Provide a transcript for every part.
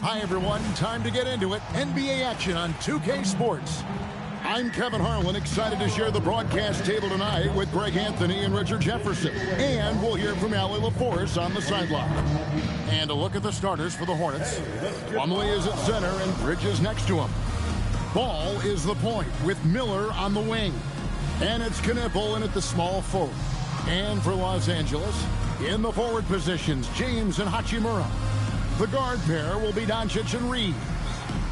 Hi, everyone. Time to get into it. NBA action on 2K Sports. I'm Kevin Harlan, excited to share the broadcast table tonight with Greg Anthony and Richard Jefferson. And we'll hear from Allie LaForce on the sideline. And a look at the starters for the Hornets. Plumlee is at center and Bridges next to him. Ball is the point with Miller on the wing. And it's Knipple in at the small forward. And for Los Angeles, in the forward positions, James and Hachimura. The guard pair will be Doncic and Reed.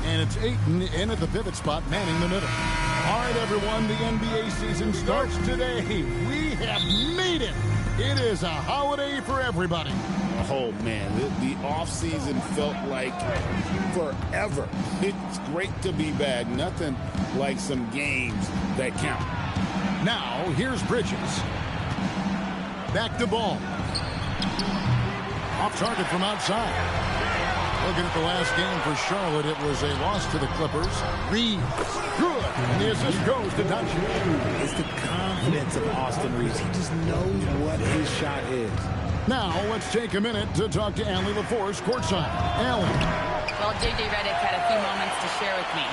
And it's Ayton in at the pivot spot, manning the middle. All right, everyone, the NBA season starts today. We have made it. It is a holiday for everybody. Oh, man, the offseason felt like forever. It's great to be back. Nothing like some games that count. Now, here's Bridges. Back to Ball. Off target from outside. Looking at the last game for Charlotte, it was a loss to the Clippers. Reeves, good. And the assist goes to Doncic. It's the confidence of Austin Reeves. He just knows what his shot is. Now, let's take a minute to talk to Allie LaForce courtside. Allie. Well, J.J. Redick had a few moments to share with me.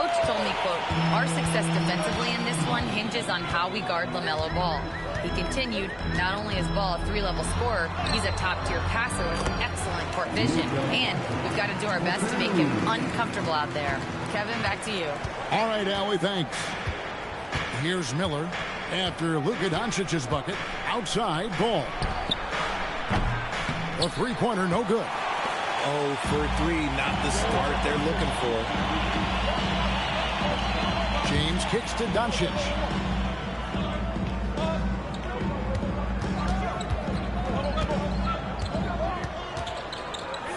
Coach told me, quote, our success defensively in this one hinges on how we guard LaMelo Ball. He continued, not only is Ball a three-level scorer, he's a top-tier passer with excellent court vision. And we've got to do our best to make him uncomfortable out there. Kevin, back to you. All right, Allie, thanks. Here's Miller after Luka Doncic's bucket. Outside, Ball. A three-pointer, no good. 0 for 3, not the start they're looking for. James kicks to Doncic.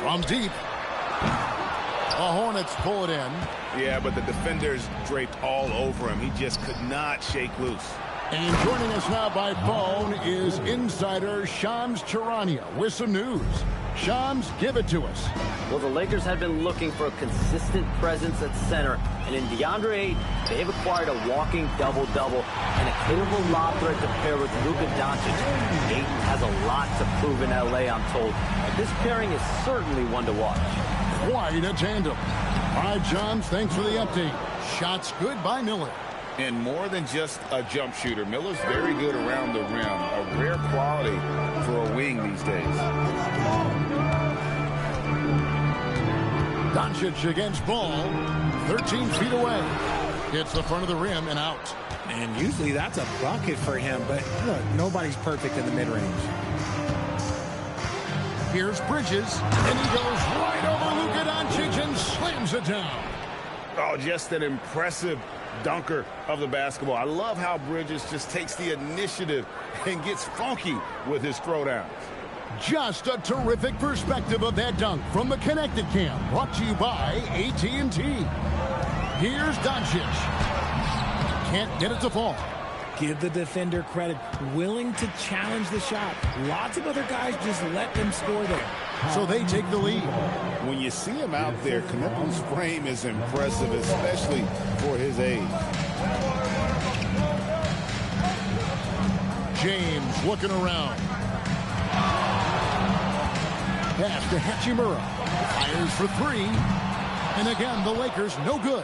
From deep. The Hornets pull it in. Yeah, but the defenders draped all over him. He just could not shake loose. And joining us now by phone is insider Shams Charania with some news. Shams, give it to us. Well, the Lakers have been looking for a consistent presence at center, and in DeAndre Ayton, they've acquired a walking double-double and a capable lob threat to pair with Luka Doncic. Ayton has a lot to prove in L.A., I'm told. This pairing is certainly one to watch. Quite a tandem. All right, Shams, thanks for the update. Shots good by Miller. And more than just a jump shooter, Miller's very good around the rim. A rare quality for a wing these days. Doncic against Ball, 13 feet away. Hits the front of the rim and out. And usually that's a bucket for him, but look, nobody's perfect in the mid-range. Here's Bridges, and he goes right over Luka Doncic and slams it down. Oh, just an impressive dunker of the basketball. I love how Bridges just takes the initiative and gets funky with his throwdowns. Just a terrific perspective of that dunk from the Connected Cam, brought to you by AT&T. Here's Doncic. Can't get it to fall. Give the defender credit, willing to challenge the shot. Lots of other guys just let them score there. So they take the lead. When you see him out there, Knipple's frame is impressive, especially for his age. James looking around. Pass to Hachimura. Fires for three. And again, the Lakers no good.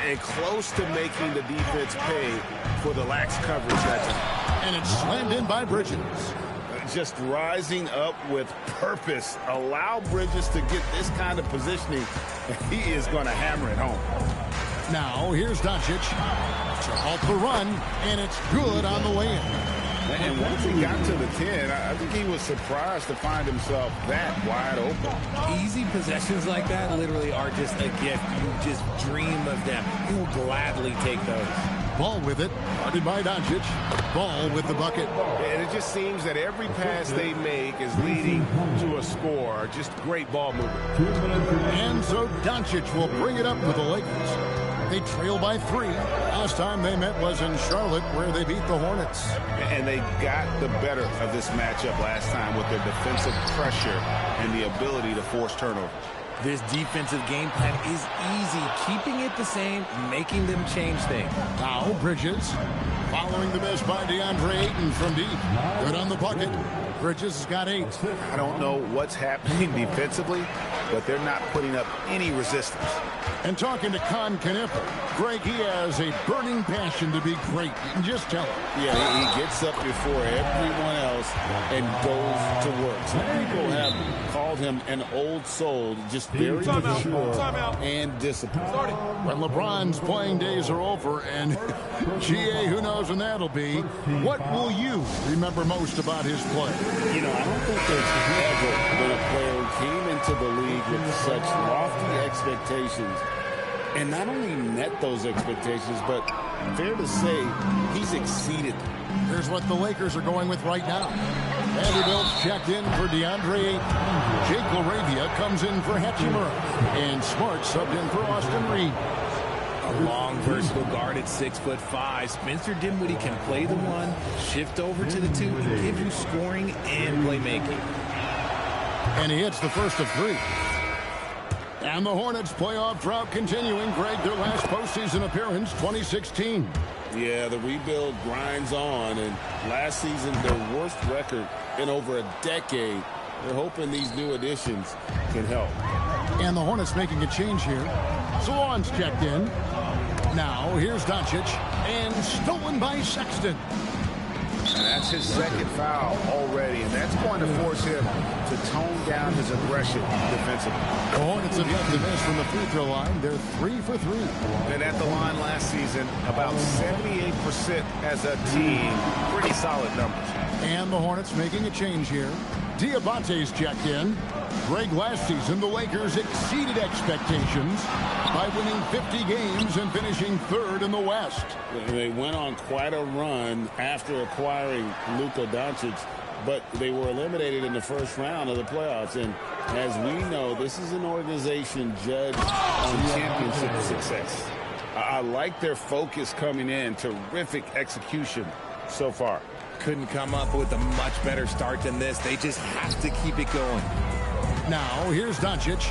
And close to making the defense pay for the lax coverage that time. And it's slammed in by Bridges. Just rising up with purpose. Allow Bridges to get this kind of positioning. He is going to hammer it home. Now, here's Doncic to halt the run, and it's good on the way in. And once he got to the 10, I think he was surprised to find himself that wide open. Easy possessions like that literally are just a gift. You just dream of them. You'll gladly take those. Ball with it, guarded by Doncic. Ball with the bucket. And it just seems that every pass they make is leading to a score. Just great ball movement. And so Doncic will bring it up for the Lakers. They trail by 3. Last time they met was in Charlotte, where they beat the Hornets. And they got the better of this matchup last time with their defensive pressure and the ability to force turnovers. This defensive game plan is easy, keeping it the same, making them change things. Now Bridges, following the miss by DeAndre Ayton from deep. Good on the bucket. Bridges has got 8. I don't know what's happening defensively, but they're not putting up any resistance. And talking to Con Kniffel, Greg, he has a burning passion to be great. You can just tell him. Yeah, he gets up before everyone else and goes to work. Some people have called him an old soul, just very mature and disciplined. When LeBron's playing days are over, and GA, who knows when that'll be, what will you remember most about his play? You know, I don't think there's ever been a player who came into the league with such lofty expectations and not only met those expectations, but fair to say, he's exceeded them. Here's what the Lakers are going with right now. Vanderbilt's checked in for DeAndre Ayton. Jake LaRavia comes in for Hachimura. And Smart subbed in for Austin Reed. A long, versatile guard at 6'5". Spencer Dinwiddie can play the 1, shift over to the 2, and give you scoring and playmaking. And he hits the first of 3. And the Hornets playoff drought continuing. Greg, their last postseason appearance, 2016. Yeah, the rebuild grinds on, and last season, their worst record in over a decade. They're hoping these new additions can help. And the Hornets making a change here. Salon's checked in. Now, here's Doncic, and stolen by Sexton. And that's his second foul already, and that's going to force him to tone down his aggression defensively. The Hornets have yet to miss from the free throw line. They're 3 for 3. And at the line last season, about 78% as a team. Pretty solid numbers. And the Hornets making a change here. Diabate's checked in. Greg, last season, the Lakers exceeded expectations by winning 50 games and finishing 3rd in the West. They went on quite a run after acquiring Luka Doncic, but they were eliminated in the first round of the playoffs. And as we know, this is an organization judged on championship success. I like their focus coming in. Terrific execution so far. Couldn't come up with a much better start than this. They just have to keep it going. Now, here's Doncic.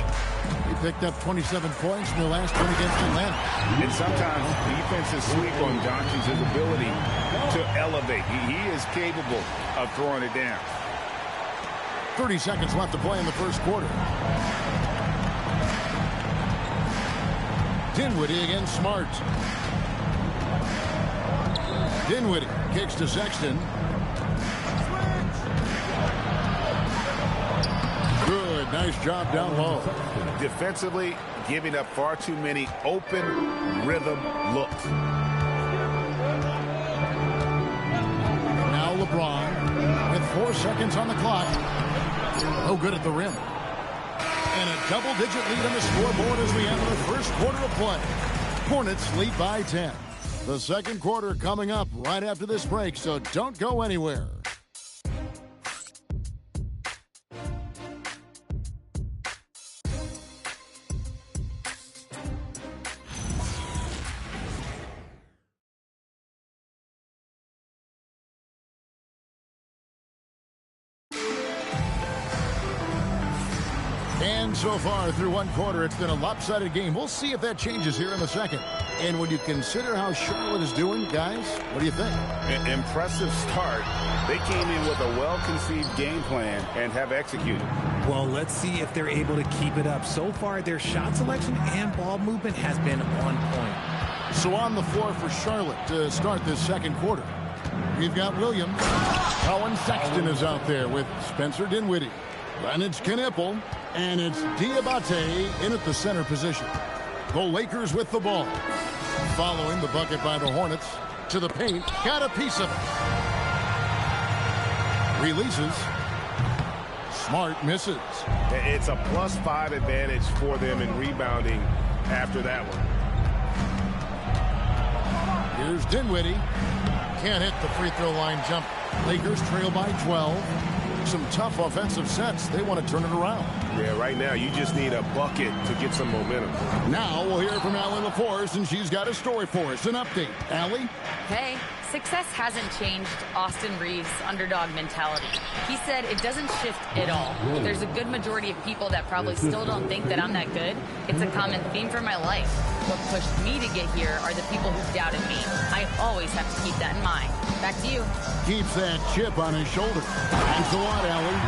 He picked up 27 points in the last one against Atlanta. And sometimes defenses sleep on Doncic's ability to elevate. He is capable of throwing it down. 30 seconds left to play in the first quarter. Dinwiddie against Smart. Dinwiddie kicks to Sexton. Good, nice job down low. Defensively, giving up far too many open rhythm looks. Now LeBron with 4 seconds on the clock. No good at the rim. And a double-digit lead on the scoreboard as we enter the first quarter of play. Hornets lead by 10. The second quarter coming up right after this break, so don't go anywhere. And so far through one quarter, it's been a lopsided game. We'll see if that changes here in the second. And when you consider how Charlotte is doing, guys, what do you think? An impressive start. They came in with a well-conceived game plan and have executed. Well, let's see if they're able to keep it up. So far, their shot selection and ball movement has been on point. So on the floor for Charlotte to start this second quarter, we've got Williams. Colin Sexton is out there with Spencer Dinwiddie. Then it's Kniffel, and it's Diabate in at the center position. The Lakers with the ball. Following the bucket by the Hornets to the paint. Got a piece of it. Releases. Smart misses. It's a +5 advantage for them in rebounding after that one. Here's Dinwiddie. Can't hit the free throw line jump. Lakers trail by 12. Some tough offensive sets. They want to turn it around. Yeah, right now you just need a bucket to get some momentum. Now we'll hear from Allie LaForce, and she's got a story for us. An update. Allie? Hey, Success hasn't changed Austin Reeves' underdog mentality. He said it doesn't shift at all. There's a good majority of people that probably still don't think that I'm that good. It's a common theme for my life. What pushed me to get here are the people who doubted me. I always have to keep that in mind. Back to you. Keeps that chip on his shoulder. Thanks a lot, Allie.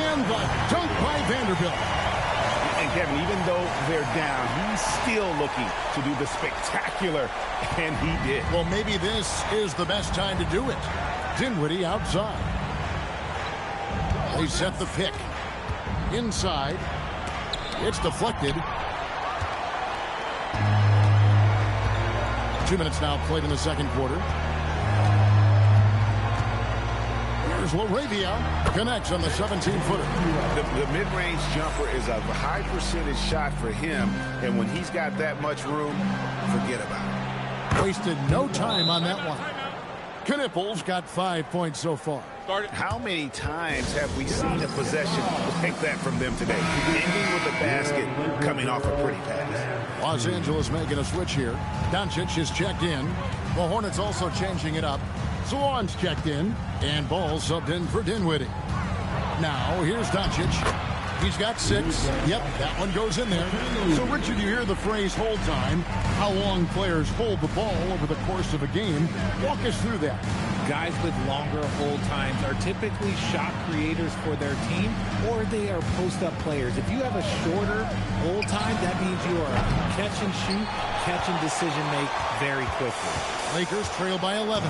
And the dunk by Vanderbilt. And Kevin, even though they're down, he's still looking to do the spectacular, and he did. Well, maybe this is the best time to do it. Dinwiddie outside. They set the pick. Inside. It's deflected. 2 minutes now played in the second quarter. Here's LaRavia. Connects on the 17-footer. The mid-range jumper is a high percentage shot for him, and when he's got that much room, forget about it. Wasted no time on that one. Knipples got 5 points so far. How many times have we seen a possession like that from them today? Ending with a basket, coming off a pretty pass. Los Angeles making a switch here. Doncic is checked in. The Hornets also changing it up. Swan's checked in. And Ball subbed in for Dinwiddie. Now, here's Doncic. He's got 6. Yep, that one goes in there. So, Richard, you hear the phrase hold time. How long players hold the ball over the course of a game. Walk us through that. Guys with longer hold times are typically shot creators for their team, or they are post-up players. If you have a shorter hold time, that means you are catch and shoot, catch and decision make very quickly. Lakers trail by 11.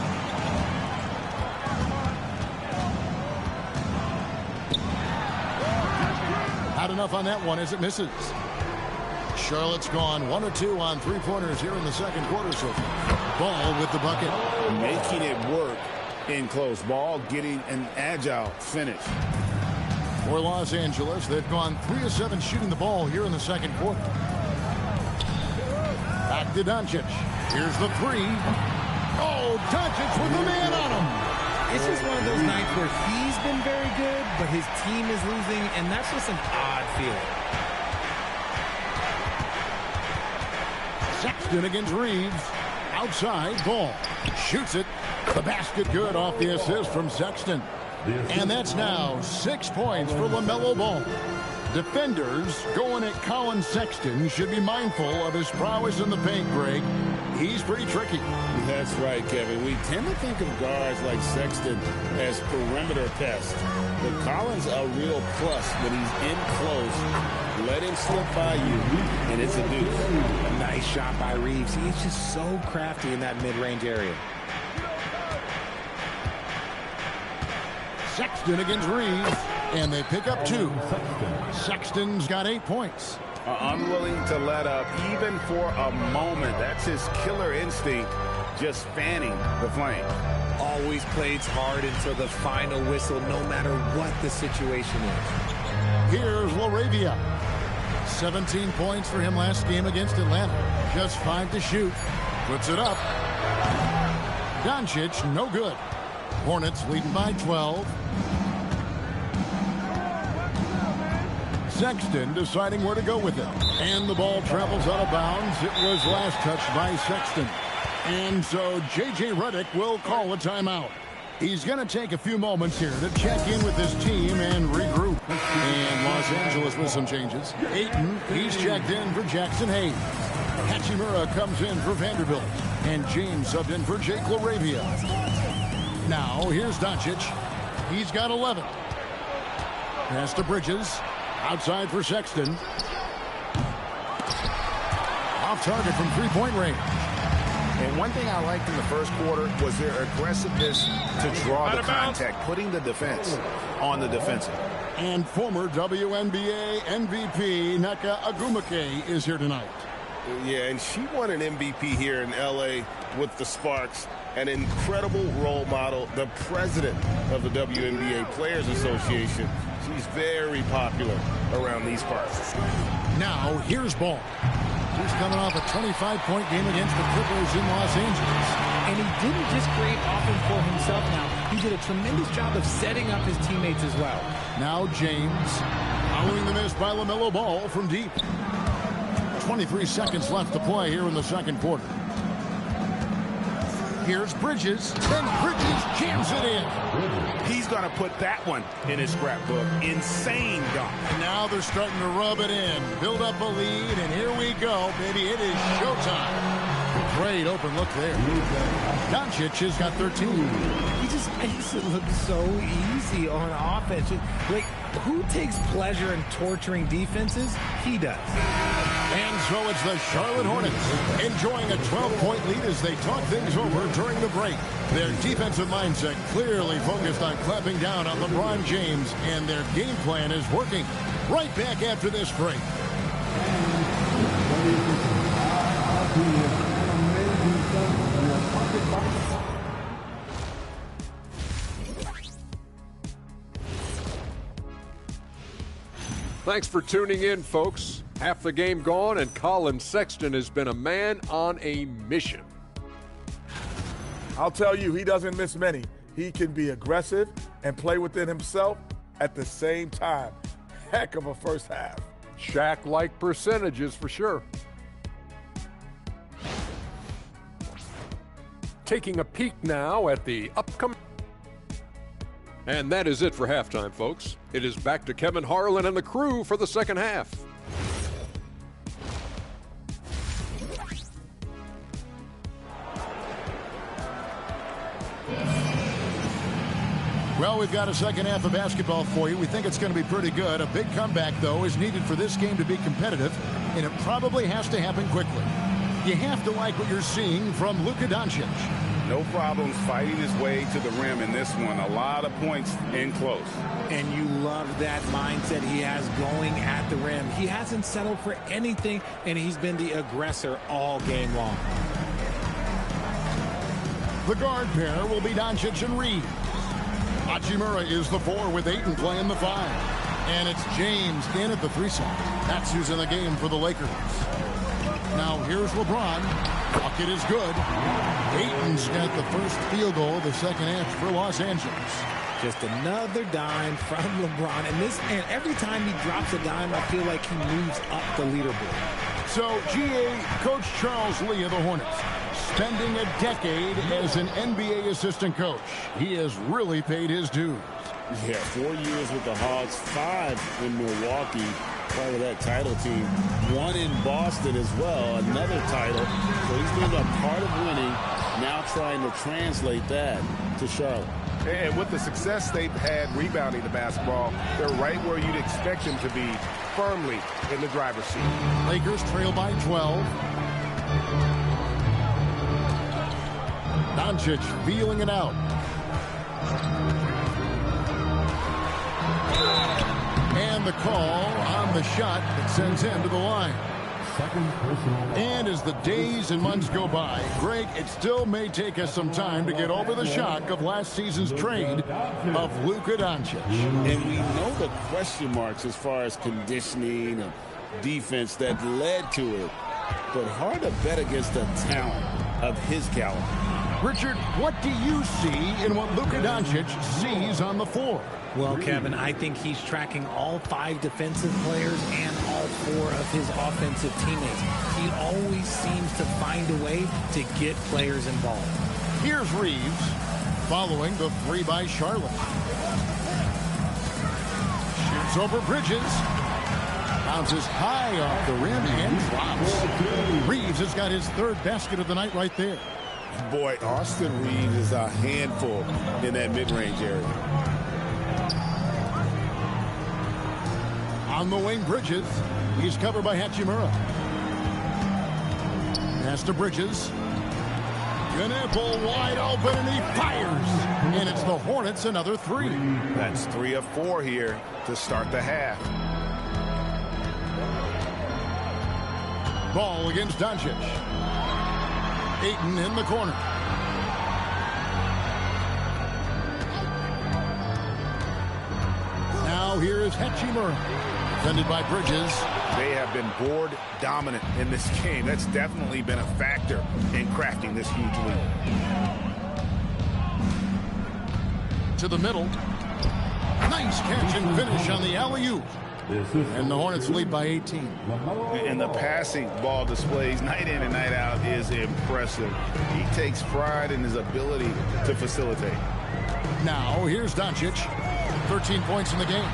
Not enough on that one as it misses. Charlotte's gone 1 of 2 on three-pointers here in the second quarter so far. Ball with the bucket. Making it work in close. Ball getting an agile finish. For Los Angeles, they've gone 3 of 7 shooting the ball here in the second quarter. Back to Doncic. Here's the 3. Oh, Doncic with the man on him. It's just one of those nights where he's been very good, but his team is losing, and that's just an odd feeling. Sexton against Reeves. Outside, Ball. Shoots it. The basket good off the assist from Sexton. And that's now 6 points for LaMelo Ball. Defenders going at Colin Sexton should be mindful of his prowess in the paint, Greg. He's pretty tricky. That's right, Kevin. We tend to think of guards like Sexton as perimeter pests. But Collins a real plus when he's in close. Let him slip by you, and it's a deuce. A nice shot by Reeves. He's just so crafty in that mid-range area. Sexton against Reeves, and they pick up 2. Sexton's got 8 points. Unwilling to let up even for a moment. That's his killer instinct, just fanning the flame. Always plays hard until the final whistle, no matter what the situation is. Here's LaRavia. 17 points for him last game against Atlanta. Just 5 to shoot. Puts it up. Doncic, no good. Hornets leading by 12. Sexton deciding where to go with it. And the ball travels out of bounds. It was last touched by Sexton. And so J.J. Redick will call a timeout. He's going to take a few moments here to check in with his team and regroup. And Los Angeles with some changes. Ayton, he's checked in for Jackson Hayes. Hachimura comes in for Vanderbilt. And James subbed in for Jake LaRavia. Now, here's Doncic. He's got 11. Pass to Bridges. Outside for Sexton. Off target from three-point range. And one thing I liked in the first quarter was their aggressiveness to draw the contact, putting the defense on the defensive. And former WNBA MVP Nneka Agumake is here tonight. Yeah, and she won an MVP here in L.A. with the Sparks. An incredible role model, the president of the WNBA Players Association. She's very popular around these parts. Now, here's Ball. He's coming off a 25-point game against the Clippers in Los Angeles. And he didn't just create offense for himself now. He did a tremendous job of setting up his teammates as well. Now James, following the miss by LaMelo Ball from deep. 23 seconds left to play here in the second quarter. Here's Bridges, and Bridges jams it in. He's going to put that one in his scrapbook. Insane dunk. And now they're starting to rub it in, build up a lead, and here we go, baby. It is showtime. Great open look there. Doncic has got 13. He just makes it look so easy on offense. Like, who takes pleasure in torturing defenses? He does. And so it's the Charlotte Hornets enjoying a 12-point lead as they talk things over during the break. Their defensive mindset clearly focused on clamping down on LeBron James, and their game plan is working. Right back after this break. Thanks for tuning in, folks. Half the game gone, and Colin Sexton has been a man on a mission. I'll tell you, he doesn't miss many. He can be aggressive and play within himself at the same time. Heck of a first half. Shaq-like percentages for sure. Taking a peek now at the upcoming... And that is it for halftime, folks. It is back to Kevin Harlan and the crew for the second half. Well, we've got a second half of basketball for you. We think it's going to be pretty good. A big comeback, though, is needed for this game to be competitive, and it probably has to happen quickly. You have to like what you're seeing from Luka Doncic. No problems fighting his way to the rim in this one. A lot of points in close. And you love that mindset he has going at the rim. He hasn't settled for anything, and he's been the aggressor all game long. The guard pair will be Doncic and Reeves. Hachimura is the 4 with Ayton playing the 5. And it's James in at the 3 side. That's who's in the game for the Lakers. Now here's LeBron. Bucket is good. Ayton's got the first field goal of the second half for Los Angeles. Just another dime from LeBron. And every time he drops a dime, I feel like he moves up the leaderboard. So, GA, Coach Charles Lee of the Hornets, spending a decade as an NBA assistant coach. He has really paid his dues. Yeah, 4 years with the Hawks, 5 in Milwaukee, part of that title team. 1 in Boston as well, another title. So he's been a part of winning, now trying to translate that to Charlotte. And with the success they've had rebounding the basketball, they're right where you'd expect them to be, firmly in the driver's seat. Lakers trail by 12. Doncic feeling it out. And the call on the shot that sends him to the line. And as the days and months go by, Greg, it still may take us some time to get over the shock of last season's trade of Luka Doncic. And we know the question marks as far as conditioning and defense that led to it. But hard to bet against the talent of his caliber. Richard, what do you see in what Luka Doncic sees on the floor? Well, Kevin, I think he's tracking all 5 defensive players and all 4 of his offensive teammates. He always seems to find a way to get players involved. Here's Reeves following the 3 by Charlotte. Shoots over Bridges. Bounces high off the rim and drops. Reeves has got his 3rd basket of the night right there. Boy, Austin Reeves is a handful in that mid-range area. On the wing, Bridges. He's covered by Hachimura. Pass to Bridges. Gnapple wide open, and he fires. And it's the Hornets another 3. That's 3 of 4 here to start the half. Ball against Doncic. Ayton in the corner. Now here is Hachimura. Defended by Bridges. They have been board dominant in this game. That's definitely been a factor in crafting this huge lead. To the middle. Nice catch and finish on the alley-oop. And the Hornets lead by 18. And the passing ball displays night in and night out is impressive. He takes pride in his ability to facilitate. Now, here's Doncic. 13 points in the game.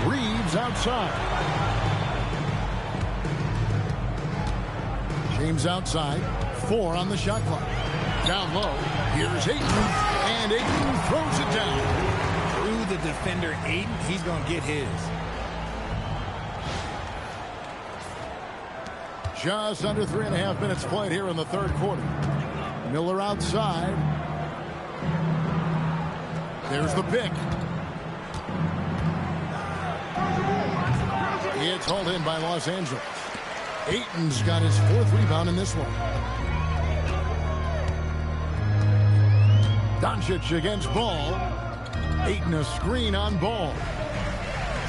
Reeves outside. James outside. 4 on the shot clock. Down low. Here's Ayton. And Ayton throws it down. Through the defender, Ayton. He's going to get his. Just under 3.5 minutes played here in the third quarter. Miller outside. There's the pick. It's hauled in by Los Angeles. Ayton's got his 4th rebound in this one. Doncic against Ball. Ayton a screen on Ball.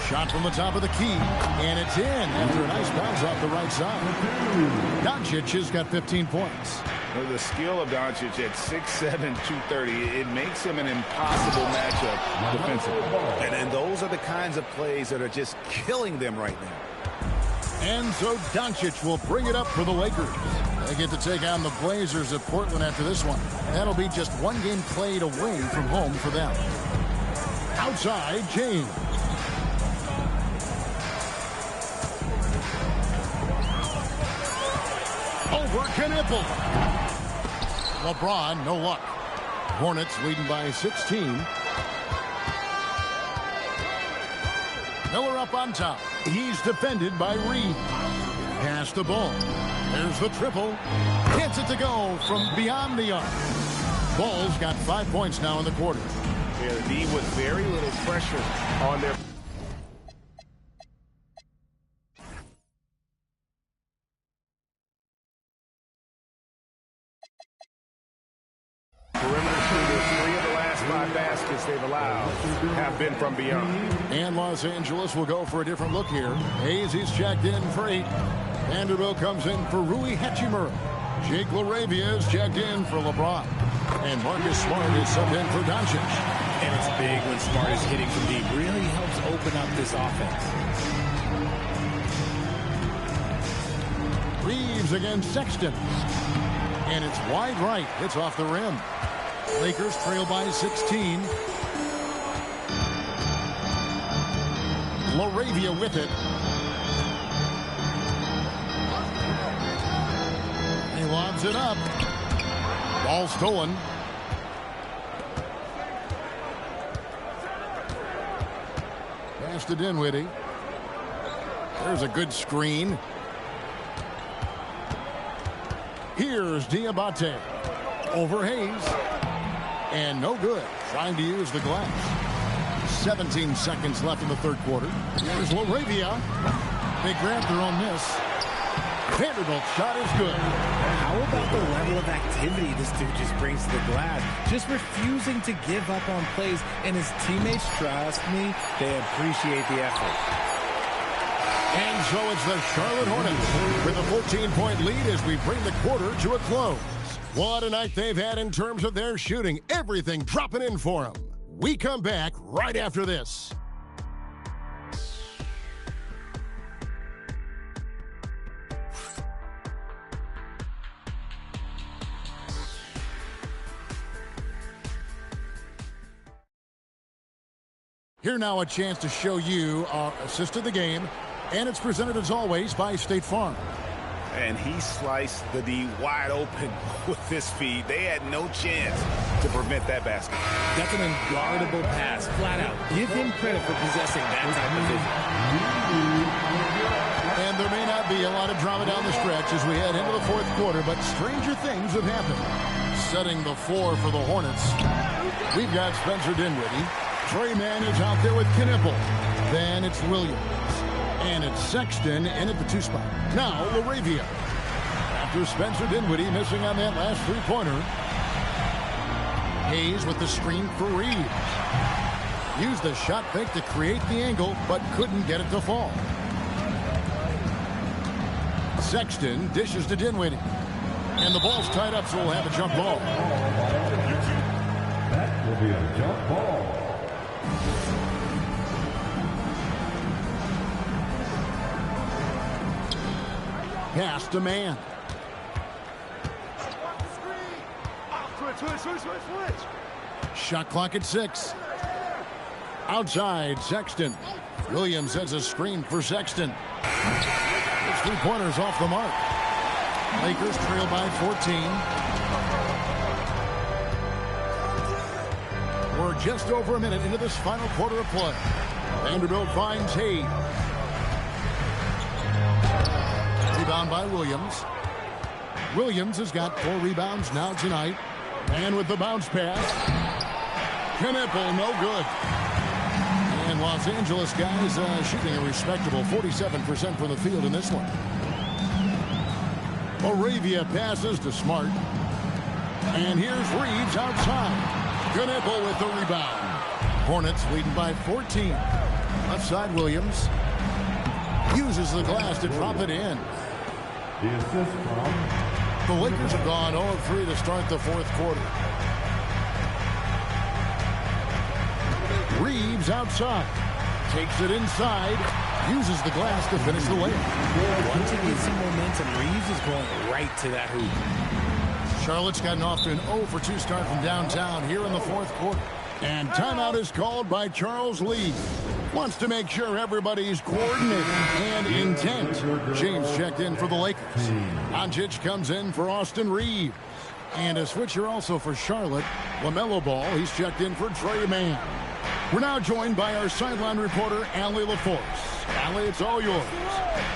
Shot from the top of the key, and it's in after a nice bounce off the right side. Doncic has got 15 points. Well, the skill of Doncic at 6'7", 230, it makes him an impossible matchup defensively. And those are the kinds of plays that are just killing them right now. And so Doncic will bring it up for the Lakers. They get to take on the Blazers at Portland after this one. That'll be just one game played away from home for them. Outside, James. Over Knipple. LeBron, no luck. Hornets leading by 16. Miller up on top. He's defended by Reed. Pass the ball. There's the triple. Gets it to go from beyond the arc. Ball's got 5 points now in the quarter. Yeah, the D with very little pressure on their... Perimeter shooters, 3 of the last 5 baskets they've allowed have been from beyond. And Los Angeles will go for a different look here. Hayes, he's checked in for 8. Vanderbilt comes in for Rui Hachimura. Jake LaRavia is checked in for LeBron. And Marcus Smart is subbed in for Doncic. And it's big when Smart is hitting from deep. Really helps open up this offense. Reeves against Sexton. And it's wide right. It's off the rim. Lakers trail by 16. LaRavia with it. He lobs it up. Ball stolen. Pass to Dinwiddie. There's a good screen. Here's Diabate. Over Hayes. And no good. Trying to use the glass. 17 seconds left in the third quarter. Here's LaRavia. They grab their own miss. Vanderbilt's shot is good. How about the level of activity this dude just brings to the glass? Just refusing to give up on plays, and his teammates, trust me, they appreciate the effort. And so it's the Charlotte Hornets with a 14-point lead as we bring the quarter to a close. What a night they've had in terms of their shooting. Everything dropping in for them. We come back right after this. Here now a chance to show you our assist of the game, and it's presented as always by State Farm. And he sliced the D wide open with his feed. They had no chance to prevent that basket. That's an unguardable pass, flat out. Give him credit for possessing that type of vision. And there may not be a lot of drama down the stretch as we head into the fourth quarter, but stranger things have happened. Setting the floor for the Hornets, we've got Spencer Dinwiddie. Trey Mann is out there with Knipple. Then it's Williams. And it's Sexton in at the 2 spot. Now LaRavia. After Spencer Dinwiddie missing on that last 3-pointer. Hayes with the screen for Reeves. Used the shot fake to create the angle, but couldn't get it to fall. Sexton dishes to Dinwiddie. And the ball's tied up, so we'll have a jump ball. That will be a jump ball. Pass to man. Shot clock at 6. Outside, Sexton. Williams has a screen for Sexton. His 3-pointers off the mark. Lakers trail by 14. We're just over a minute into this final quarter of play. Vanderbilt finds Hayes. Rebound by Williams. Williams has got 4 rebounds now tonight. And with the bounce pass, Knipple, no good. And Los Angeles guys shooting a respectable 47% from the field in this one. Moravia passes to Smart. And here's Reeves outside. Knipple with the rebound. Hornets leading by 14. Left side, Williams uses the glass to drop it in. The assist from the Lakers have gone 0-3 to start the 4th quarter. Reeves outside. Takes it inside. Uses the glass to finish the layup. Once he gets some momentum, Reeves is going right to that hoop. Charlotte's gotten off to an 0-for-2 start from downtown here in the 4th quarter. And timeout is called by Charles Lee. Wants to make sure everybody's coordinated and intent. James checked in for the Lakers. Doncic comes in for Austin Reeves. And a switcher also for Charlotte. LaMelo Ball, he's checked in for Trey Mann. We're now joined by our sideline reporter, Allie LaForce. Allie, it's all yours.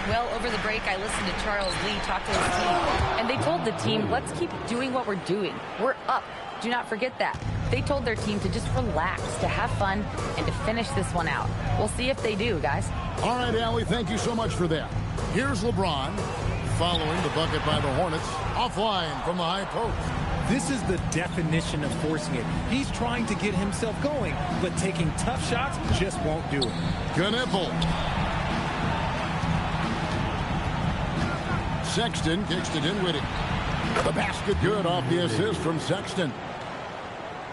Well, over the break, I listened to Charles Lee talk to his team, and they told the team, let's keep doing what we're doing. We're up. Do not forget that. They told their team to just relax, to have fun, and to finish this one out. We'll see if they do, guys. All right, Allie, thank you so much for that. Here's LeBron following the bucket by the Hornets, offline from the high post. This is the definition of forcing it. He's trying to get himself going, but taking tough shots just won't do it. Knipple. Sexton kicks to Dinwiddie. The basket good off the assist from Sexton.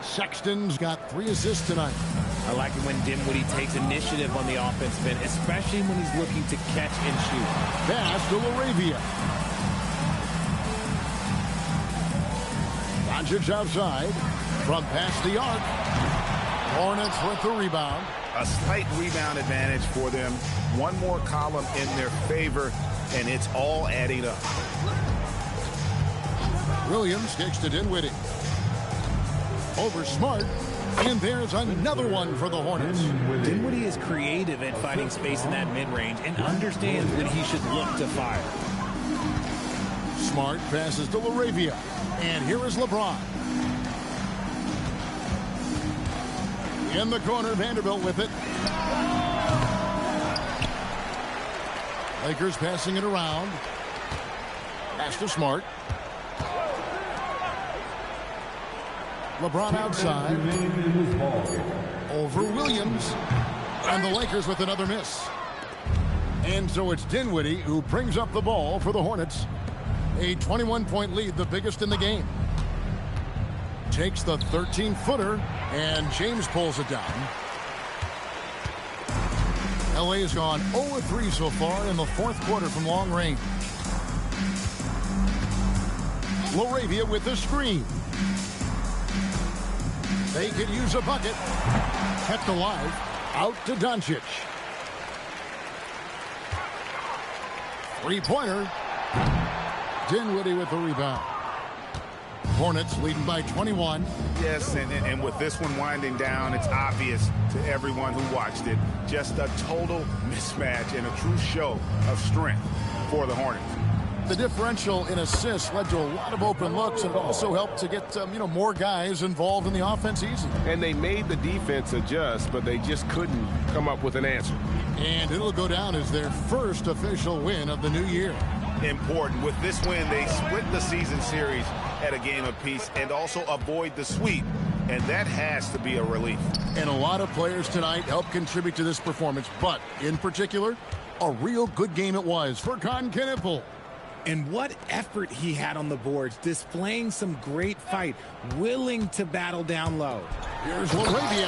Sexton's got 3 assists tonight. I like it when Dinwiddie takes initiative on the offensive end, especially when he's looking to catch and shoot. Pass to Laravia. Doncic outside from past the arc. Hornets with the rebound. A slight rebound advantage for them. One more column in their favor, and it's all adding up. Williams kicks to Dinwiddie. Over Smart. And there's another one for the Hornets. Dinwiddie is creative at finding space in that mid-range and understands when he should look to fire. Smart passes to Laravia. And here is LeBron. In the corner, Vanderbilt with it. Lakers passing it around. Pass to Smart. LeBron outside. Over Williams. And the Lakers with another miss. And so it's Dinwiddie who brings up the ball for the Hornets. A 21-point lead, the biggest in the game. Takes the 13-footer, and James pulls it down. LA has gone 0-3 so far in the 4th quarter from long range. Laravia with the screen. They could use a bucket. Kept alive. Out to Doncic. 3-pointer. Dinwiddie with the rebound. Hornets leading by 21. Yes, and with this one winding down, it's obvious to everyone who watched it. Just a total mismatch and a true show of strength for the Hornets. The differential in assists led to a lot of open looks and also helped to get more guys involved in the offense easy. And they made the defense adjust, but they just couldn't come up with an answer. And it'll go down as their first official win of the new year. Important. With this win, they split the season series at a game apiece and also avoid the sweep. And that has to be a relief. And a lot of players tonight helped contribute to this performance. But in particular, a real good game it was for Knipple. And what effort he had on the boards, displaying some great fight, willing to battle down low. Here's LaRavia,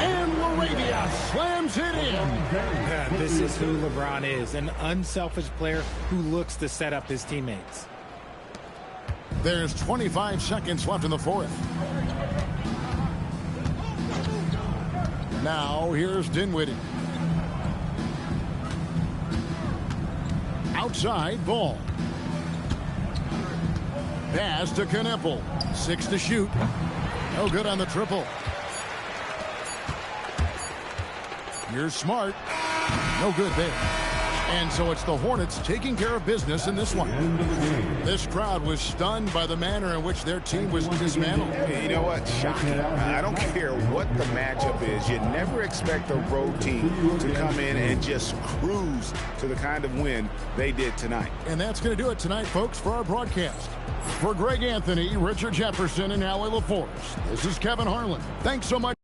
and LaRavia slams it in. This is who LeBron is, an unselfish player who looks to set up his teammates. There's 25 seconds left in the fourth. Now, here's Dinwiddie. Outside ball. Pass to Kneppel. 6 to shoot. No good on the triple. Here's Smart. No good there. And so it's the Hornets taking care of business in this one. This crowd was stunned by the manner in which their team was dismantled. You know what? Shocking. I don't care what the matchup is. You never expect a road team to come in and just cruise to the kind of win they did tonight. And that's going to do it tonight, folks, for our broadcast. For Greg Anthony, Richard Jefferson, and Allie LaForce, this is Kevin Harlan. Thanks so much.